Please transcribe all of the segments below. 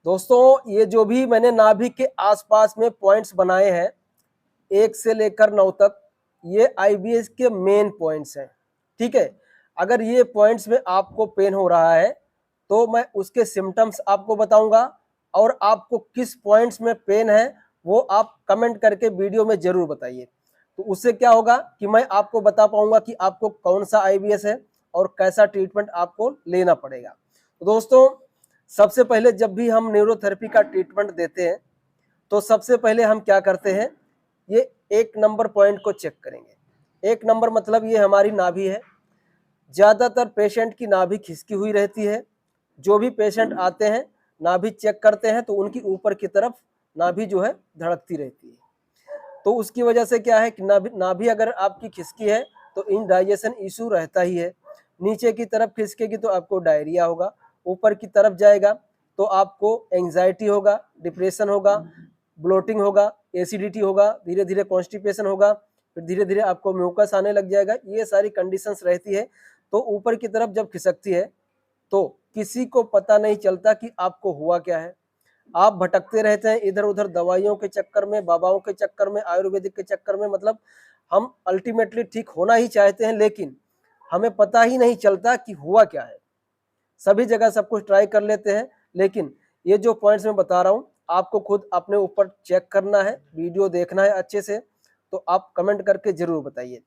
दोस्तों ये जो भी मैंने नाभि के आसपास में पॉइंट्स बनाए हैं 1 से लेकर 9 तक, ये आईबीएस के मेन पॉइंट्स हैं। ठीक है, अगर ये पॉइंट्स में आपको पेन हो रहा है तो मैं उसके सिम्टम्स आपको बताऊंगा, और आपको किस पॉइंट्स में पेन है वो आप कमेंट करके वीडियो में जरूर बताइए। तो उससे क्या होगा कि मैं आपको बता पाऊंगा कि आपको कौन सा आईबीएस है और कैसा ट्रीटमेंट आपको लेना पड़ेगा। तो दोस्तों सबसे पहले जब भी हम न्यूरोथेरेपी का ट्रीटमेंट देते हैं तो सबसे पहले हम क्या करते हैं, ये 1 नंबर पॉइंट को चेक करेंगे। 1 नंबर मतलब ये हमारी नाभि है। ज़्यादातर पेशेंट की नाभि खिसकी हुई रहती है। जो भी पेशेंट आते हैं नाभि चेक करते हैं तो उनकी ऊपर की तरफ नाभि जो है धड़कती रहती है। तो उसकी वजह से क्या है कि नाभि अगर आपकी खिसकी है तो इनडाइजेशन इशू रहता ही है। नीचे की तरफ खिसकेगी तो आपको डायरिया होगा, ऊपर की तरफ जाएगा तो आपको एंजाइटी होगा, डिप्रेशन होगा, ब्लोटिंग होगा, एसिडिटी होगा, धीरे धीरे कॉन्स्टिपेशन होगा, फिर धीरे धीरे आपको म्यूकस आने लग जाएगा। ये सारी कंडीशंस रहती है। तो ऊपर की तरफ जब खिसकती है तो किसी को पता नहीं चलता कि आपको हुआ क्या है। आप भटकते रहते हैं इधर उधर दवाइयों के चक्कर में, बाबाओं के चक्कर में, आयुर्वेदिक के चक्कर में। मतलब हम अल्टीमेटली ठीक होना ही चाहते हैं लेकिन हमें पता ही नहीं चलता कि हुआ क्या है। सभी जगह सब कुछ ट्राई कर लेते हैं लेकिन ये जो पॉइंट्स मैं बता रहा हूँ आपको खुद अपने ऊपर चेक करना है, वीडियो देखना है अच्छे से। तो आप कमेंट करके जरूर बताइए।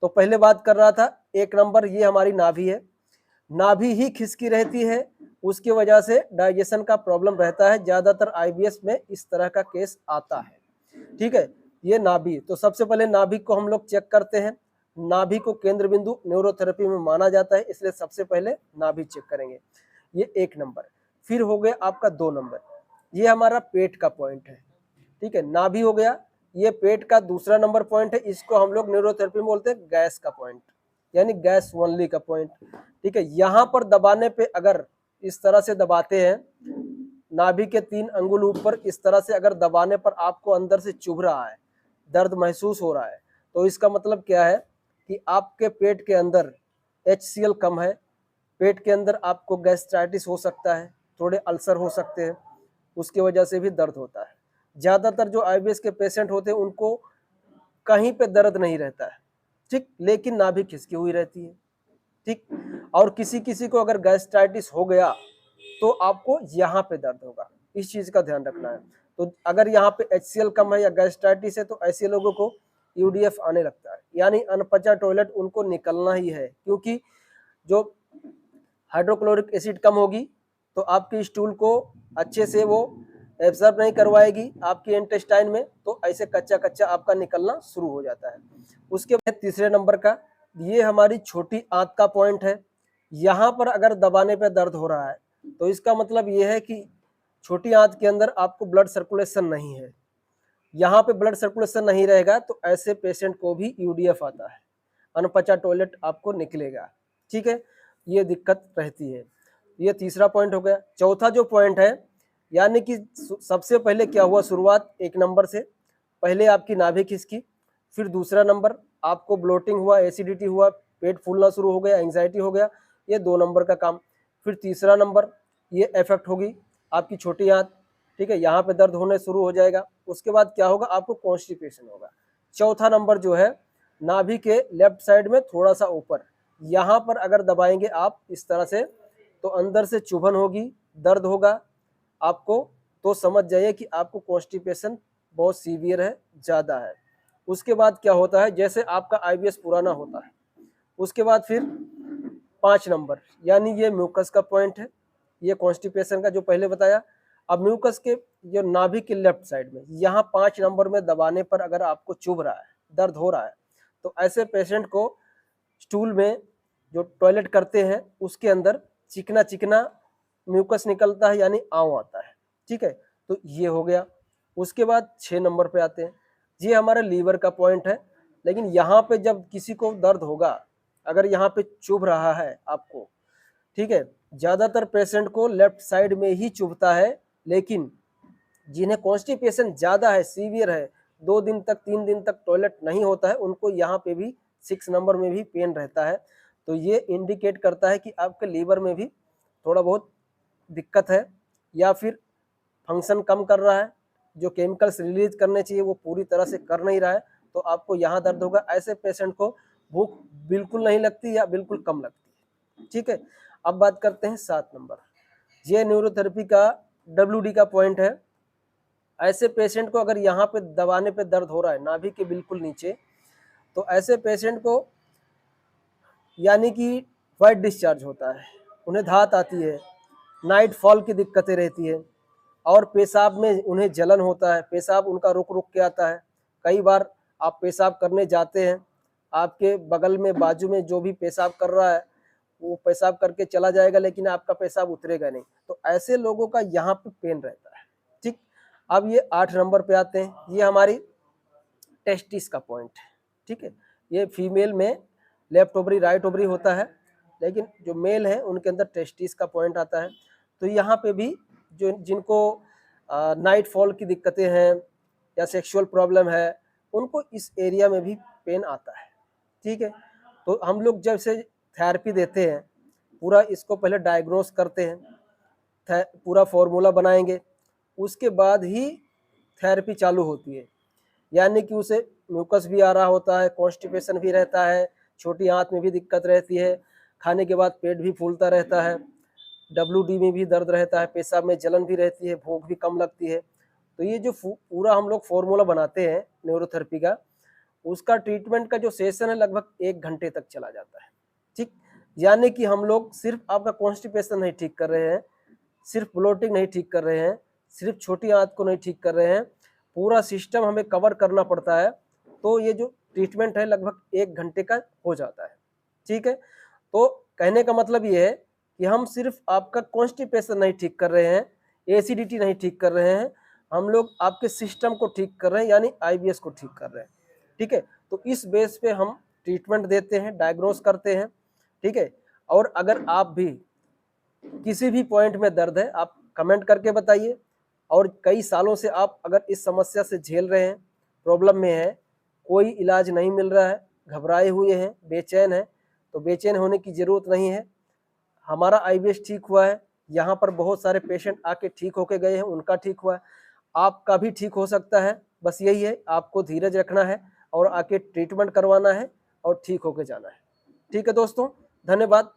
तो पहले बात कर रहा था 1 नंबर, ये हमारी नाभि है। नाभि ही खिसकी रहती है, उसकी वजह से डाइजेशन का प्रॉब्लम रहता है। ज़्यादातर आईबीएस में इस तरह का केस आता है। ठीक है, ये नाभि। तो सबसे पहले नाभि को हम लोग चेक करते हैं। नाभि को केंद्र बिंदु न्यूरोथेरेपी में माना जाता है, इसलिए सबसे पहले नाभि चेक करेंगे। ये 1 नंबर। फिर हो गया आपका 2 नंबर, ये हमारा पेट का पॉइंट है। ठीक है, नाभि हो गया, ये पेट का दूसरा नंबर पॉइंट है। इसको हम लोग न्यूरोथेरेपी में बोलते हैं गैस का पॉइंट, यानी गैस ओनली का पॉइंट। ठीक है, यहाँ पर दबाने पे अगर इस तरह से दबाते हैं, नाभि के 3 अंगुल ऊपर इस तरह से अगर दबाने पर आपको अंदर से चुभ रहा है, दर्द महसूस हो रहा है, तो इसका मतलब क्या है कि आपके पेट के अंदर HCl कम है। पेट के अंदर आपको गैस्ट्राइटिस हो सकता है, थोड़े अल्सर हो सकते हैं, उसकी वजह से भी दर्द होता है। ज़्यादातर जो आईबीएस के पेशेंट होते हैं उनको कहीं पे दर्द नहीं रहता है, ठीक, लेकिन नाभि खिसकी हुई रहती है। ठीक, और किसी किसी को अगर गैस्ट्राइटिस हो गया तो आपको यहाँ पे दर्द होगा, इस चीज का ध्यान रखना है। तो अगर यहाँ पे HCl कम है या गैस्ट्राइटिस है तो ऐसे लोगों को यूडीएफ आने लगता है, यानी अनपचा टॉयलेट उनको निकलना ही है। क्योंकि जो हाइड्रोक्लोरिक एसिड कम होगी तो आपकी स्टूल को अच्छे से वो एब्जॉर्ब नहीं करवाएगी आपके इंटेस्टाइन में, तो ऐसे कच्चा कच्चा आपका निकलना शुरू हो जाता है। उसके बाद तीसरे नंबर का, ये हमारी छोटी आंत का पॉइंट है। यहाँ पर अगर दबाने पे दर्द हो रहा है तो इसका मतलब ये है कि छोटी आंत के अंदर आपको ब्लड सर्कुलेशन नहीं है। यहाँ पे ब्लड सर्कुलेशन नहीं रहेगा तो ऐसे पेशेंट को भी यूडीएफ आता है, अनपचा टॉयलेट आपको निकलेगा। ठीक है, ये दिक्कत रहती है। ये तीसरा पॉइंट हो गया। चौथा जो पॉइंट है, यानी कि सबसे पहले क्या हुआ, शुरुआत 1 नंबर से, पहले आपकी नाभि खिसकी, फिर दूसरा नंबर आपको ब्लोटिंग हुआ, एसिडिटी हुआ, पेट फूलना शुरू हो गया, एंजाइटी हो गया, ये 2 नंबर का काम। फिर तीसरा नंबर, ये इफेक्ट होगी आपकी छोटी आंत। ठीक है, यहाँ पे दर्द होने शुरू हो जाएगा। उसके बाद क्या होगा, आपको कॉन्स्टिपेशन होगा। चौथा नंबर जो है, नाभि के लेफ्ट साइड में थोड़ा सा ऊपर, यहाँ पर अगर दबाएंगे आप इस तरह से तो अंदर से चुभन होगी, दर्द होगा आपको, तो समझ जाइए कि आपको कॉन्स्टिपेशन बहुत सीवियर है, ज़्यादा है। उसके बाद क्या होता है, जैसे आपका आईबीएस पुराना होता है उसके बाद फिर 5 नंबर, यानी ये म्यूकस का पॉइंट है, ये कॉन्स्टिपेशन का जो पहले बताया। अब म्यूकस के जो नाभि के लेफ्ट साइड में, यहाँ 5 नंबर में दबाने पर अगर आपको चुभ रहा है, दर्द हो रहा है, तो ऐसे पेशेंट को स्टूल में जो टॉयलेट करते हैं उसके अंदर चिकना चिकना म्यूकस निकलता है, यानी आंव आता है। ठीक है, तो ये हो गया। उसके बाद 6 नंबर पे आते हैं, ये हमारा लीवर का पॉइंट है। लेकिन यहाँ पे जब किसी को दर्द होगा, अगर यहाँ पे चुभ रहा है आपको, ठीक है, ज़्यादातर पेशेंट को लेफ्ट साइड में ही चुभता है, लेकिन जिन्हें कॉन्स्टिपेशन ज़्यादा है, सीवियर है, 2 दिन तक 3 दिन तक टॉयलेट नहीं होता है, उनको यहाँ पे भी 6 नंबर में भी पेन रहता है। तो ये इंडिकेट करता है कि आपके लीवर में भी थोड़ा बहुत दिक्कत है, या फिर फंक्शन कम कर रहा है, जो केमिकल्स रिलीज करने चाहिए वो पूरी तरह से कर नहीं रहा है, तो आपको यहाँ दर्द होगा। ऐसे पेशेंट को भूख बिल्कुल नहीं लगती या बिल्कुल कम लगती है। ठीक है, अब बात करते हैं 7 नंबर। ये न्यूरोथेरेपी का WD का पॉइंट है। ऐसे पेशेंट को अगर यहाँ पे दबाने पे दर्द हो रहा है नाभि के बिल्कुल नीचे, तो ऐसे पेशेंट को यानी कि वाइट डिस्चार्ज होता है, उन्हें धात आती है, नाइट फॉल की दिक्कतें रहती है, और पेशाब में उन्हें जलन होता है, पेशाब उनका रुक रुक के आता है। कई बार आप पेशाब करने जाते हैं, आपके बगल में बाजू में जो भी पेशाब कर रहा है वो पेशाब करके चला जाएगा, लेकिन आपका पेशाब उतरेगा नहीं। तो ऐसे लोगों का यहाँ पे पेन रहता है। ठीक, अब ये 8 नंबर पे आते हैं। ये हमारी टेस्टिस का पॉइंट है। ठीक है, ये फीमेल में लेफ्ट ओवरी राइट ओवरी होता है, लेकिन जो मेल है उनके अंदर टेस्टिस का पॉइंट आता है। तो यहाँ पे भी जो जिनको नाइट फॉल की दिक्कतें हैं या सेक्सुअल प्रॉब्लम है, उनको इस एरिया में भी पेन आता है। ठीक है, तो हम लोग जब से थेरेपी देते हैं, पूरा इसको पहले डायग्नोस करते हैं, पूरा फॉर्मूला बनाएंगे, उसके बाद ही थेरेपी चालू होती है। यानी कि उसे म्यूकस भी आ रहा होता है, कॉन्स्टिपेशन भी रहता है, छोटी आंत में भी दिक्कत रहती है, खाने के बाद पेट भी फूलता रहता है, WD में भी दर्द रहता है, पेशाब में जलन भी रहती है, भूख भी कम लगती है। तो ये जो पूरा हम लोग फॉर्मूला बनाते हैं न्यूरोथेरेपी का, उसका ट्रीटमेंट का जो सेशन है लगभग 1 घंटे तक चला जाता है। ठीक, यानी कि हम लोग सिर्फ आपका कॉन्स्टिपेशन नहीं ठीक कर रहे हैं, सिर्फ ब्लोटिंग नहीं ठीक कर रहे हैं, सिर्फ छोटी आंत को नहीं ठीक कर रहे हैं, पूरा सिस्टम हमें कवर करना पड़ता है। तो ये जो ट्रीटमेंट है लगभग 1 घंटे का हो जाता है। ठीक है, तो कहने का मतलब ये है कि हम सिर्फ आपका कॉन्स्टिपेशन नहीं ठीक कर रहे हैं, एसिडिटी नहीं ठीक कर रहे हैं, हम लोग आपके सिस्टम को ठीक कर रहे हैं, यानी IBS को ठीक कर रहे हैं। ठीक है, तो इस बेस पे हम ट्रीटमेंट देते हैं, डायग्नोस करते हैं। ठीक है, और अगर आप भी किसी भी पॉइंट में दर्द है, आप कमेंट करके बताइए। और कई सालों से आप अगर इस समस्या से झेल रहे हैं, प्रॉब्लम में हैं, कोई इलाज नहीं मिल रहा है, घबराए हुए हैं, बेचैन हैं, तो बेचैन होने की ज़रूरत नहीं है। हमारा IBS ठीक हुआ है, यहाँ पर बहुत सारे पेशेंट आके ठीक होके गए हैं, उनका ठीक हुआ है, आपका भी ठीक हो सकता है। बस यही है, आपको धीरज रखना है और आके ट्रीटमेंट करवाना है और ठीक होके जाना है। ठीक है दोस्तों, धन्यवाद।